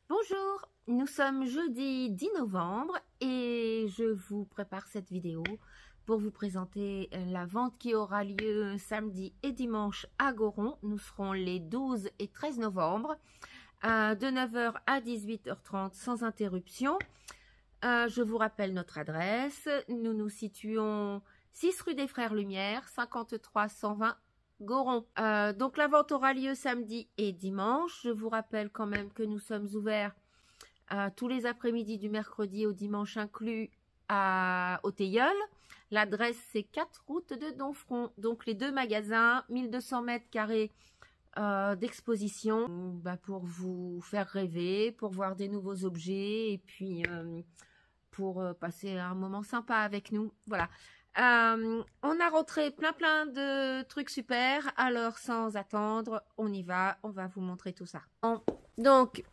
Bonjour, nous sommes jeudi 10 novembre et je vous prépare cette vidéo pour vous présenter la vente qui aura lieu samedi et dimanche à Goron. Nous serons les 12 et 13 novembre de 9 h à 18 h 30 sans interruption. Je vous rappelle notre adresse. Nous nous situons 6 rue des Frères Lumière, 53 120 Goron. Donc la vente aura lieu samedi et dimanche. Je vous rappelle quand même que nous sommes ouverts tous les après-midi du mercredi au dimanche inclus au Tilleul. L'adresse c'est 4 route de Donfront. Donc les deux magasins, 1200 mètres carrés d'exposition pour vous faire rêver, pour voir des nouveaux objets et puis pour passer un moment sympa avec nous. Voilà. On a rentré plein de trucs super, alors sans attendre, on y va, on va vous montrer tout ça. Donc,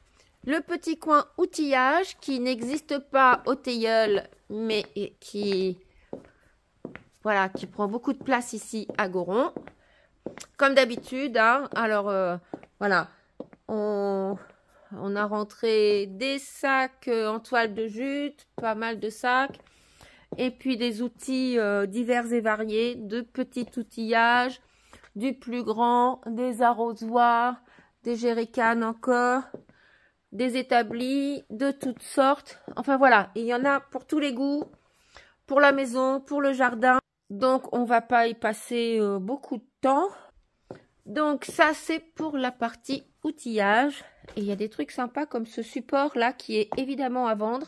le petit coin outillage qui n'existe pas au Tilleul, mais qui prend beaucoup de place ici à Goron. Comme d'habitude, hein. Alors, voilà, on a rentré des sacs en toile de jute, pas mal de sacs. Et puis des outils divers et variés, de petits outillages, du plus grand, des arrosoirs, des jerrycans encore, des établis de toutes sortes. Enfin voilà, il y en a pour tous les goûts, pour la maison, pour le jardin. Donc on va pas y passer beaucoup de temps. Donc ça c'est pour la partie outillage. Et il y a des trucs sympas comme ce support là qui est évidemment à vendre,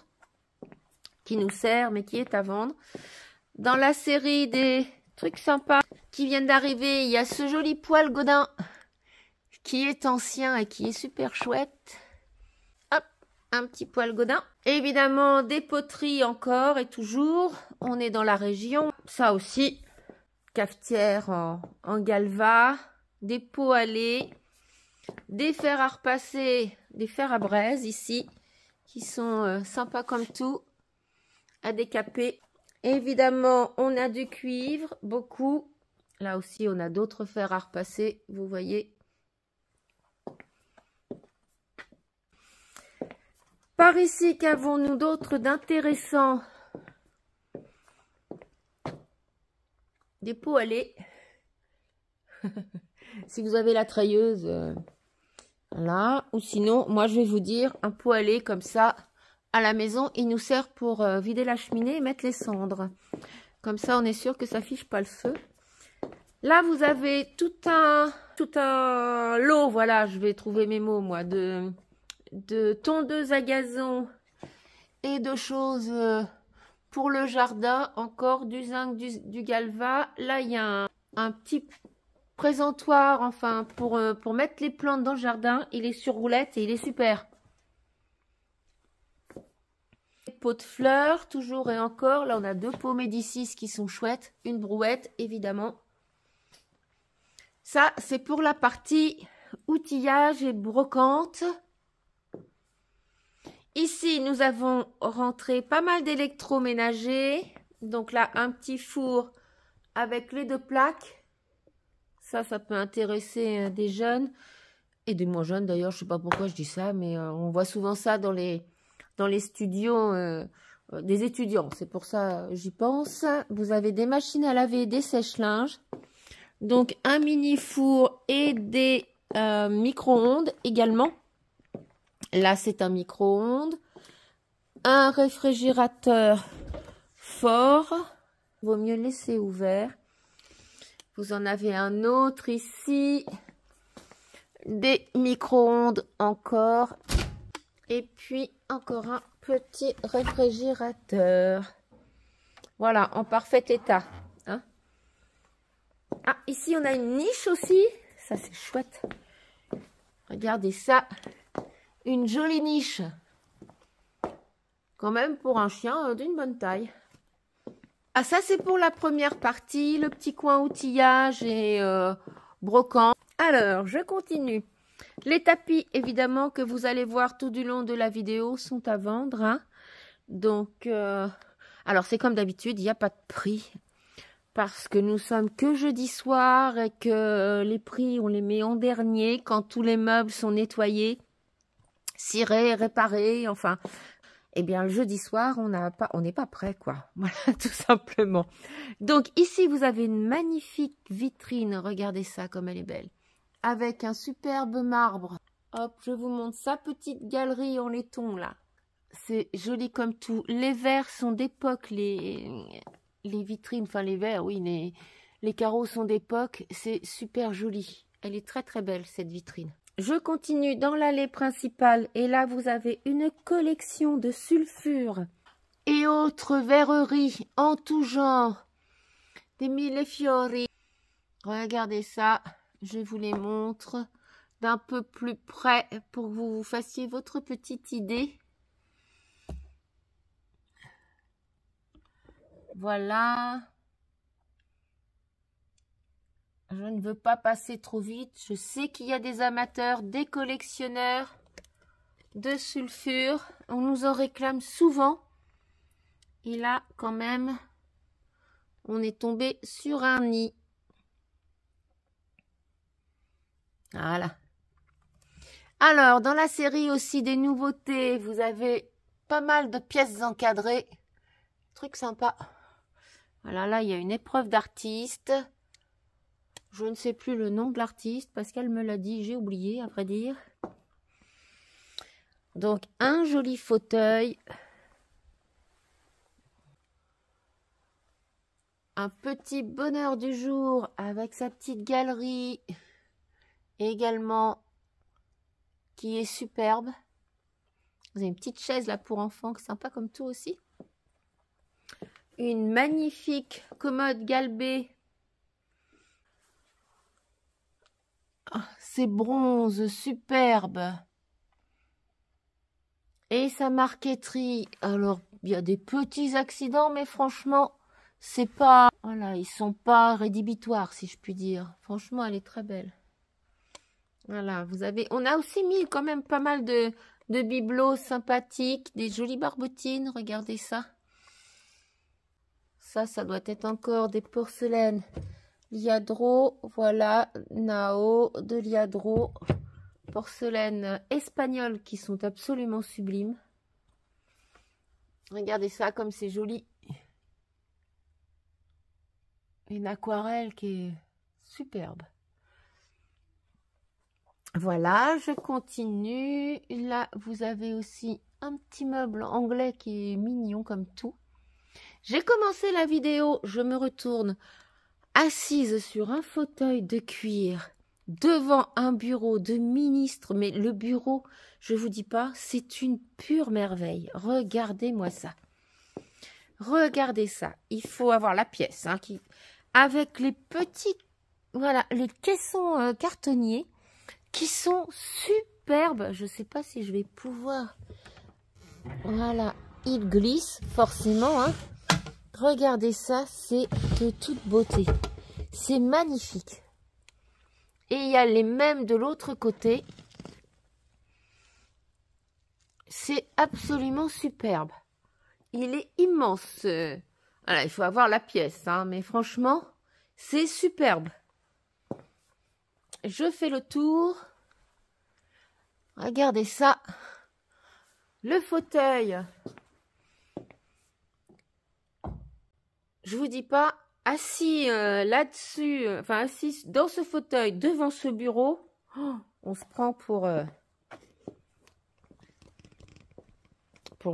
qui nous sert mais qui est à vendre. Dans la série des trucs sympas qui viennent d'arriver, il y a ce joli poêle Godin qui est ancien et qui est super chouette. Hop, un petit poêle Godin. Évidemment des poteries encore et toujours, on est dans la région. Ça aussi, cafetière en galva, des pots à lait, des fers à repasser, des fers à braise ici qui sont sympas comme tout. À décaper. Évidemment, on a du cuivre, beaucoup. Là aussi, on a d'autres fers à repasser, vous voyez. Par ici, qu'avons-nous d'autre d'intéressant? Des pots à lait. Si vous avez la treilleuse, là. Ou sinon, moi, je vais vous dire, un pot à lait comme ça, à la maison, il nous sert pour vider la cheminée et mettre les cendres. Comme ça, on est sûr que ça fiche pas le feu. Là, vous avez tout un lot, voilà, je vais trouver mes mots, moi, de tondeuses à gazon et de choses pour le jardin. Encore du zinc, du galva. Là, il y a un petit présentoir, enfin, pour mettre les plantes dans le jardin. Il est sur roulette et il est super. Pots de fleurs, toujours et encore. Là, on a deux pots Médicis qui sont chouettes. Une brouette, évidemment. Ça, c'est pour la partie outillage et brocante. Ici, nous avons rentré pas mal d'électroménagers. Donc là, un petit four avec les deux plaques. Ça peut intéresser des jeunes. Et des moins jeunes, d'ailleurs. Je sais pas pourquoi je dis ça, mais on voit souvent ça dans les studios des étudiants. C'est pour ça j'y pense. Vous avez des machines à laver, des sèche-linges. Donc un mini four et des micro-ondes également. Là c'est un micro-ondes. Un réfrigérateur fort. Vaut mieux laisser ouvert. Vous en avez un autre ici. Des micro-ondes encore. Et puis, encore un petit réfrigérateur. Voilà, en parfait état. Hein. Ah, ici, on a une niche aussi. Ça, c'est chouette. Regardez ça. Une jolie niche. Quand même, pour un chien d'une bonne taille. Ah, ça, c'est pour la première partie. Le petit coin outillage et brocant. Alors, je continue. Les tapis, évidemment, que vous allez voir tout du long de la vidéo, sont à vendre. Hein. Donc, alors c'est comme d'habitude, il n'y a pas de prix. Parce que nous sommes que jeudi soir et que les prix, on les met en dernier quand tous les meubles sont nettoyés. cirer, réparer, enfin. Eh bien, le jeudi soir, on n'est pas prêt, quoi. Voilà, tout simplement. Donc, ici, vous avez une magnifique vitrine. Regardez ça, comme elle est belle. Avec un superbe marbre. Hop, je vous montre sa petite galerie en laiton, là. C'est joli comme tout. Les verres sont d'époque, les vitrines, enfin les verres, oui, les carreaux sont d'époque. C'est super joli. Elle est très très belle, cette vitrine. Je continue dans l'allée principale et là, vous avez une collection de sulfures et autres verreries en tout genre. Des millefiori. Regardez ça, je vous les montre d'un peu plus près pour que vous vous fassiez votre petite idée. Voilà. Je ne veux pas passer trop vite. Je sais qu'il y a des amateurs, des collectionneurs de sulfure. On nous en réclame souvent. Et là, quand même, on est tombé sur un nid. Voilà. Alors, dans la série aussi des nouveautés, vous avez pas mal de pièces encadrées. Truc sympa. Voilà, là, il y a une épreuve d'artiste. Je ne sais plus le nom de l'artiste parce qu'elle me l'a dit, j'ai oublié, à vrai dire. Donc, un joli fauteuil. Un petit bonheur du jour avec sa petite galerie. Également, qui est superbe. Vous avez une petite chaise là pour enfants, sympa comme tout aussi. Une magnifique commode galbée. Oh, c'est bronze, superbe. Et sa marqueterie. Alors, il y a des petits accidents, mais franchement, c'est pas... Voilà, ils sont pas rédhibitoires, si je puis dire. Franchement, elle est très belle. Voilà, vous avez... On a aussi mis quand même pas mal de bibelots sympathiques, des jolies barbotines, regardez ça. Ça doit être encore des porcelaines. Liadro, voilà, Nao, de Liadro. Porcelaines espagnoles qui sont absolument sublimes. Regardez ça comme c'est joli. Une aquarelle qui est superbe. Voilà, je continue. Là, vous avez aussi un petit meuble anglais qui est mignon comme tout. J'ai commencé la vidéo, je me retourne assise sur un fauteuil de cuir devant un bureau de ministre. Mais le bureau, je vous dis pas, c'est une pure merveille. Regardez-moi ça. Regardez ça. Il faut avoir la pièce hein, avec les petits, voilà, les caissons cartonniers qui sont superbes. Je sais pas si je vais pouvoir. Voilà, il glisse forcément. Hein. Regardez ça, c'est de toute beauté. C'est magnifique. Et il y a les mêmes de l'autre côté. C'est absolument superbe. Il est immense. Voilà, il faut avoir la pièce, hein, mais franchement, c'est superbe. Je fais le tour. Regardez ça. Le fauteuil. Je vous dis pas, assis là-dessus, enfin assis dans ce fauteuil, devant ce bureau, on se prend pour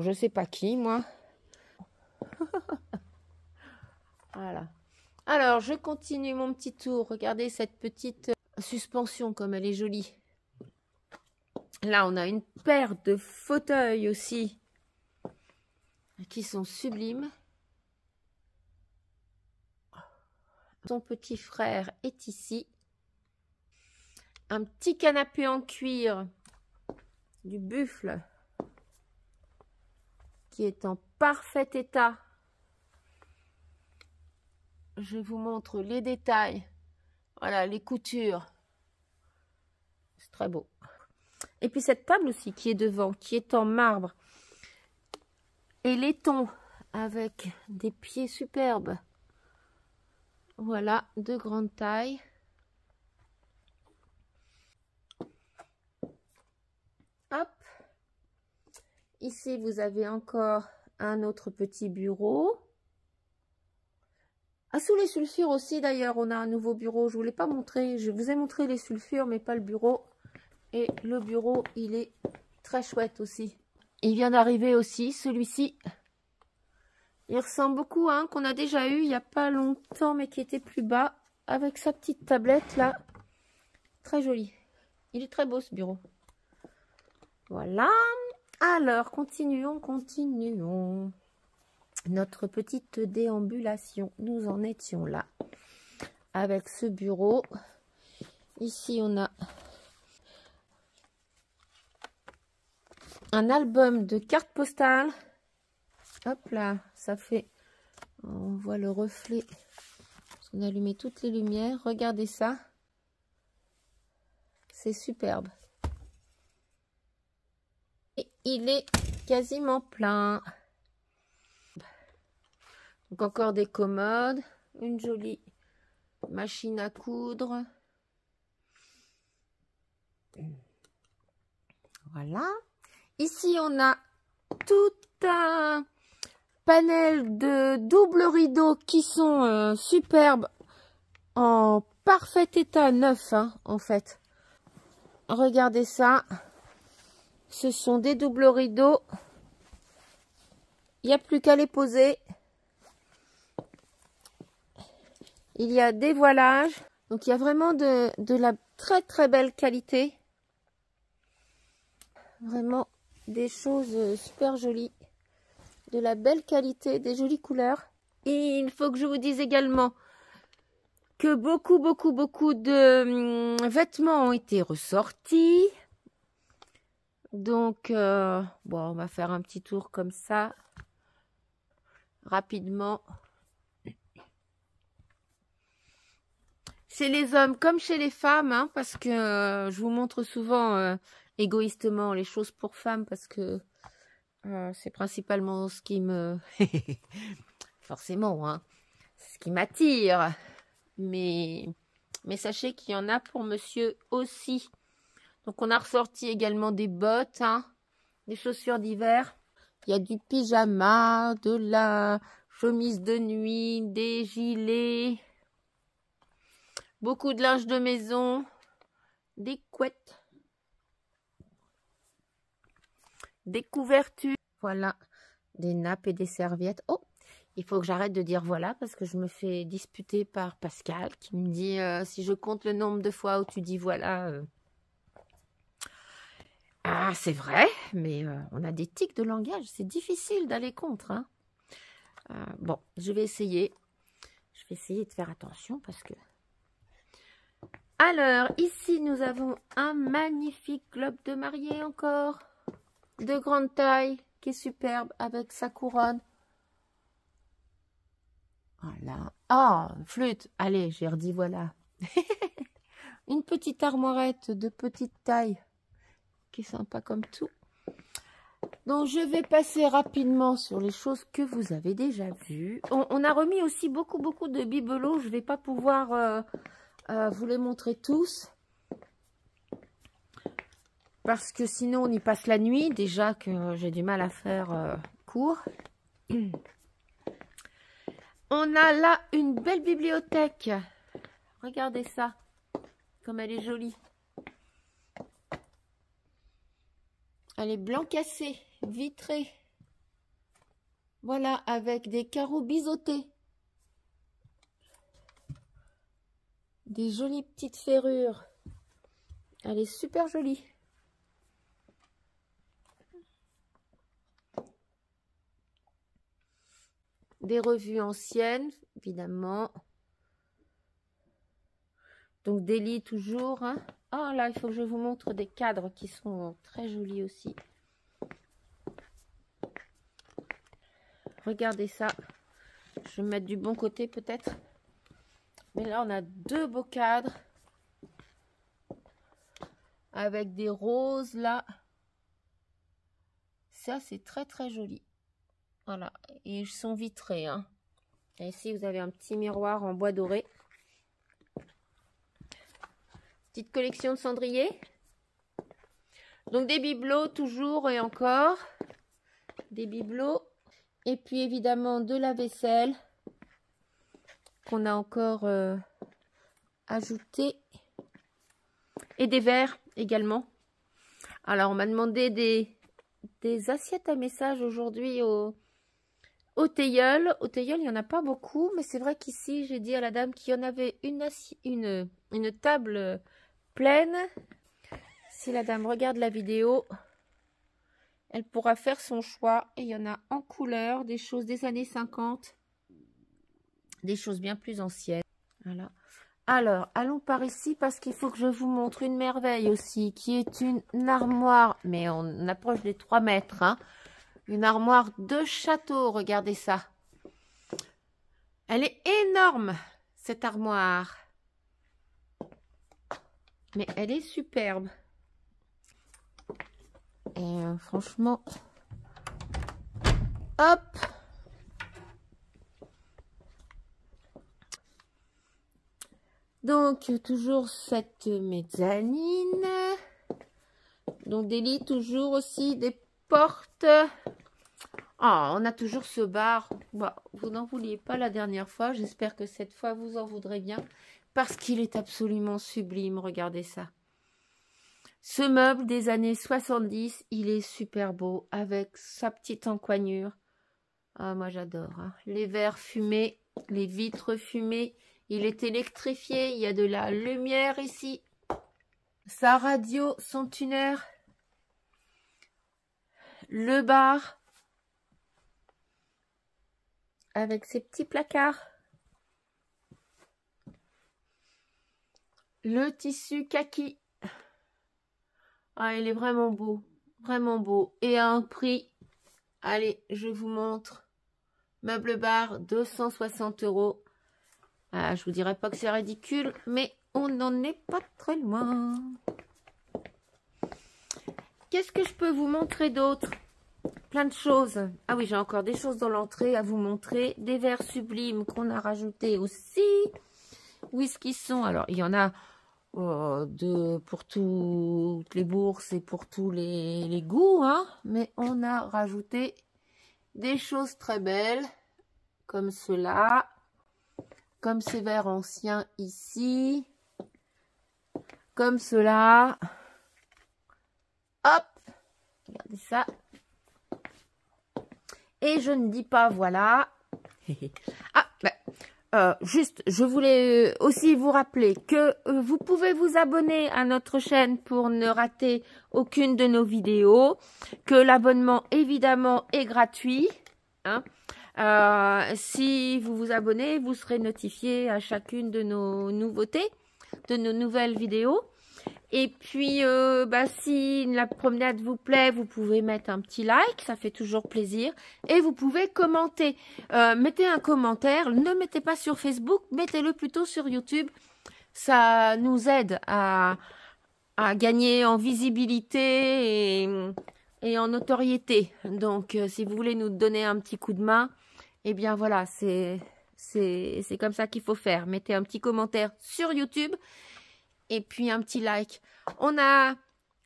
je sais pas qui, moi. Voilà. Alors, je continue mon petit tour. Regardez cette petite suspension, comme elle est jolie. Là, on a une paire de fauteuils aussi, qui sont sublimes. Son petit frère est ici. Un petit canapé en cuir du buffle qui est en parfait état. Je vous montre les détails. Voilà, les coutures. C'est très beau. Et puis cette table aussi qui est devant, qui est en marbre. Et laiton avec des pieds superbes. Voilà, de grande taille. Hop. Ici, vous avez encore un autre petit bureau. Ah, sous les sulfures aussi, d'ailleurs, on a un nouveau bureau. Je ne vous l'ai pas montré. Je vous ai montré les sulfures, mais pas le bureau. Et le bureau, il est très chouette aussi. Il vient d'arriver aussi, celui-ci. Il ressemble beaucoup à un qu'on a déjà eu il n'y a pas longtemps, mais qui était plus bas, avec sa petite tablette là. Très joli. Il est très beau ce bureau. Voilà. Alors, continuons. Notre petite déambulation. Nous en étions là. Avec ce bureau. Ici, on a un album de cartes postales. Hop là, ça fait... On voit le reflet. On a allumé toutes les lumières. Regardez ça. C'est superbe. Et il est quasiment plein. Donc encore des commodes. Une jolie machine à coudre. Voilà. Ici, on a tout un panel de double rideaux qui sont superbes, en parfait état neuf, hein, en fait. Regardez ça. Ce sont des doubles rideaux. Il n'y a plus qu'à les poser. Il y a des voilages. Donc, il y a vraiment de la très très belle qualité. Vraiment des choses super jolies. De la belle qualité, des jolies couleurs. Et il faut que je vous dise également que beaucoup de vêtements ont été ressortis. Donc, bon, on va faire un petit tour comme ça, rapidement. Chez les hommes comme chez les femmes, hein, parce que je vous montre souvent égoïstement les choses pour femmes, parce que c'est principalement ce qui me... Forcément, hein, ce qui m'attire. Mais sachez qu'il y en a pour monsieur aussi. Donc, on a ressorti également des bottes, hein, des chaussures d'hiver. Il y a du pyjama, de la chemise de nuit, des gilets, beaucoup de linge de maison, des couettes, des couvertures, voilà, des nappes et des serviettes. Oh, il faut que j'arrête de dire voilà parce que je me fais disputer par Pascal qui me dit si je compte le nombre de fois où tu dis voilà... Ah, c'est vrai, mais on a des tics de langage. C'est difficile d'aller contre. Hein. Bon, je vais essayer. Je vais essayer de faire attention parce que... Alors, ici, nous avons un magnifique globe de mariée encore. De grande taille, qui est superbe, avec sa couronne. Voilà. Ah, flûte. Allez, j'ai redit voilà. Une petite armoirette de petite taille. Qui est sympa comme tout. Donc, je vais passer rapidement sur les choses que vous avez déjà vues. On a remis aussi beaucoup de bibelots. Je ne vais pas pouvoir vous les montrer tous. Parce que sinon, on y passe la nuit. Déjà que j'ai du mal à faire court. On a là une belle bibliothèque. Regardez ça. Comme elle est jolie. Elle est blanc cassé, vitrée. Voilà, avec des carreaux biseautés. Des jolies petites ferrures. Elle est super jolie. Des revues anciennes, évidemment. Donc des lits toujours. Hein. Oh là, il faut que je vous montre des cadres qui sont très jolis aussi. Regardez ça. Je vais me mettre du bon côté peut-être. Mais là, on a deux beaux cadres. Avec des roses là. Ça, c'est très très joli. Voilà. Et ils sont vitrés. Hein. Et ici, vous avez un petit miroir en bois doré. Petite collection de cendriers. Donc des bibelots toujours et encore. des bibelots. Et puis évidemment de la vaisselle qu'on a encore ajouté. Et des verres également. Alors on m'a demandé des assiettes à message aujourd'hui au Teilleul. Au Teilleul, il n'y en a pas beaucoup, mais c'est vrai qu'ici, j'ai dit à la dame qu'il y en avait une table pleine. Si la dame regarde la vidéo, elle pourra faire son choix. Et il y en a en couleur, des choses des années 50, des choses bien plus anciennes. Voilà. Alors, allons par ici parce qu'il faut que je vous montre une merveille aussi, qui est une armoire, mais on approche des 3 mètres, hein. Une armoire de château, regardez ça. Elle est énorme, cette armoire. Mais elle est superbe. Et franchement, hop. Donc, toujours cette mezzanine. Donc, des lits, toujours aussi des portes. Ah, on a toujours ce bar. Bah, vous n'en vouliez pas la dernière fois. J'espère que cette fois, vous en voudrez bien. Parce qu'il est absolument sublime. Regardez ça. Ce meuble des années 70, il est super beau. Avec sa petite encoignure. Ah, moi, j'adore. Hein. Les verres fumés, les vitres fumées. Il est électrifié. Il y a de la lumière ici. Sa radio, son tuner. Le bar. Avec ses petits placards. Le tissu kaki. Ah, il est vraiment beau. Vraiment beau. Et à un prix. Allez, je vous montre. Meuble bar, 260 €. Ah, je vous dirais pas que c'est ridicule, mais on n'en est pas très loin. Qu'est-ce que je peux vous montrer d'autre? Plein de choses. Ah oui, j'ai encore des choses dans l'entrée à vous montrer. Des verres sublimes qu'on a rajoutés aussi. Où est-ce qu'ils sont? Alors, il y en a pour toutes les bourses et pour tous les goûts. Hein, mais on a rajouté des choses très belles. Comme cela. Comme ces verres anciens ici. Comme cela. Hop. Regardez ça. Et je ne dis pas voilà. Ah, ben, juste, je voulais aussi vous rappeler que vous pouvez vous abonner à notre chaîne pour ne rater aucune de nos vidéos. Que l'abonnement, évidemment, est gratuit. Hein. Si vous vous abonnez, vous serez notifié à chacune de nos nouveautés, de nos nouvelles vidéos. Et puis, si la promenade vous plaît, vous pouvez mettre un petit like, ça fait toujours plaisir. Et vous pouvez commenter. Mettez un commentaire, ne mettez pas sur Facebook, mettez-le plutôt sur YouTube. Ça nous aide à gagner en visibilité et en notoriété. Donc, si vous voulez nous donner un petit coup de main, eh bien voilà, c'est comme ça qu'il faut faire. Mettez un petit commentaire sur YouTube. Et puis un petit like. On a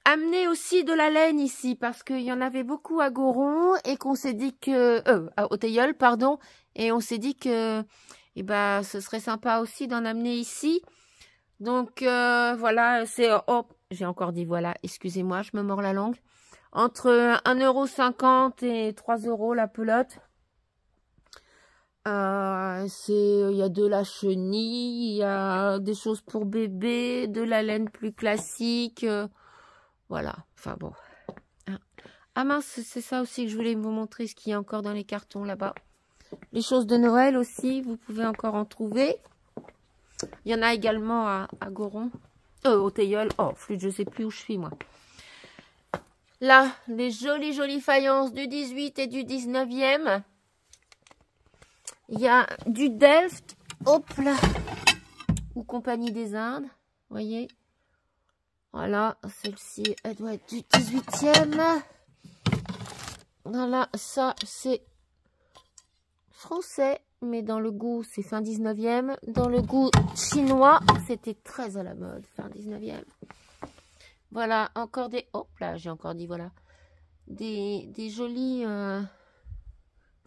amené aussi de la laine ici parce qu'il y en avait beaucoup à Goron et qu'on s'est dit que au Teilleul, pardon, et on s'est dit que ce serait sympa aussi d'en amener ici. Donc voilà, c'est j'ai encore dit voilà, excusez-moi, je me mords la langue. Entre 1,50 € et 3 € la pelote. Il y a de la chenille, il y a des choses pour bébé, de la laine plus classique, voilà, enfin bon. Ah mince, c'est ça aussi que je voulais vous montrer, ce qu'il y a encore dans les cartons là-bas. Les choses de Noël aussi, vous pouvez encore en trouver. Il y en a également à Goron, au Teilleul, flûte, je sais plus où je suis moi. Là, les jolies faïences du 18 et du 19e. Il y a du Delft, hop là, ou Compagnie des Indes, voyez. Voilà, celle-ci, elle doit être du 18e. Voilà, ça c'est français, mais dans le goût c'est fin 19e. Dans le goût chinois, c'était très à la mode, fin 19e. Voilà, encore des, hop là, j'ai encore dit voilà. Des jolies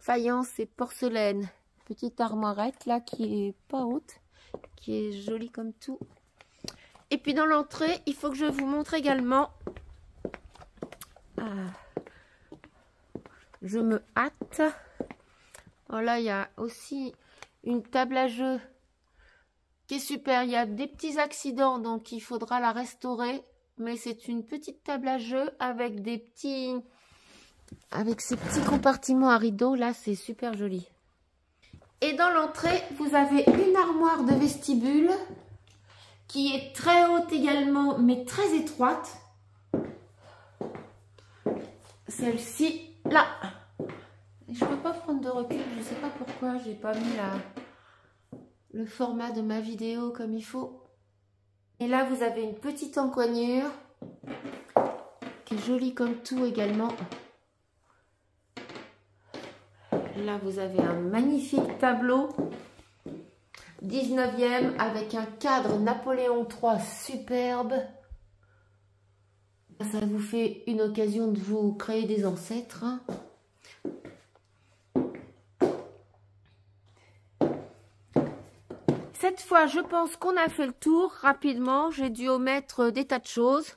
faïence et porcelaine. Petite armoirette là qui est pas haute, qui est jolie comme tout. Et puis dans l'entrée, il faut que je vous montre également. Je me hâte. Voilà, il y a aussi une table à jeu qui est super. Il y a des petits accidents, donc il faudra la restaurer. Mais c'est une petite table à jeu avec avec ces petits compartiments à rideaux. Là, c'est super joli. Et dans l'entrée, vous avez une armoire de vestibule qui est très haute également, mais très étroite. Celle-ci, là. Je ne peux pas prendre de recul, je ne sais pas pourquoi j'ai pas mis le format de ma vidéo comme il faut. Et là, vous avez une petite encoignure qui est jolie comme tout également. Là, vous avez un magnifique tableau 19e avec un cadre Napoléon III superbe. Ça vous fait une occasion de vous créer des ancêtres. Cette fois, je pense qu'on a fait le tour rapidement. J'ai dû omettre des tas de choses.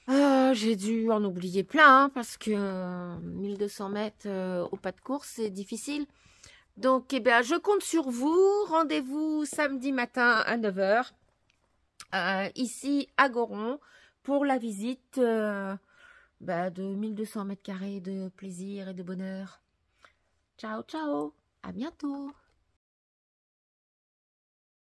J'ai dû en oublier plein, hein, parce que 1200 mètres au pas de course, c'est difficile. Donc, eh bien, je compte sur vous. Rendez-vous samedi matin à 9 h, ici à Goron, pour la visite de 1200 mètres carrés de plaisir et de bonheur. Ciao, ciao, à bientôt.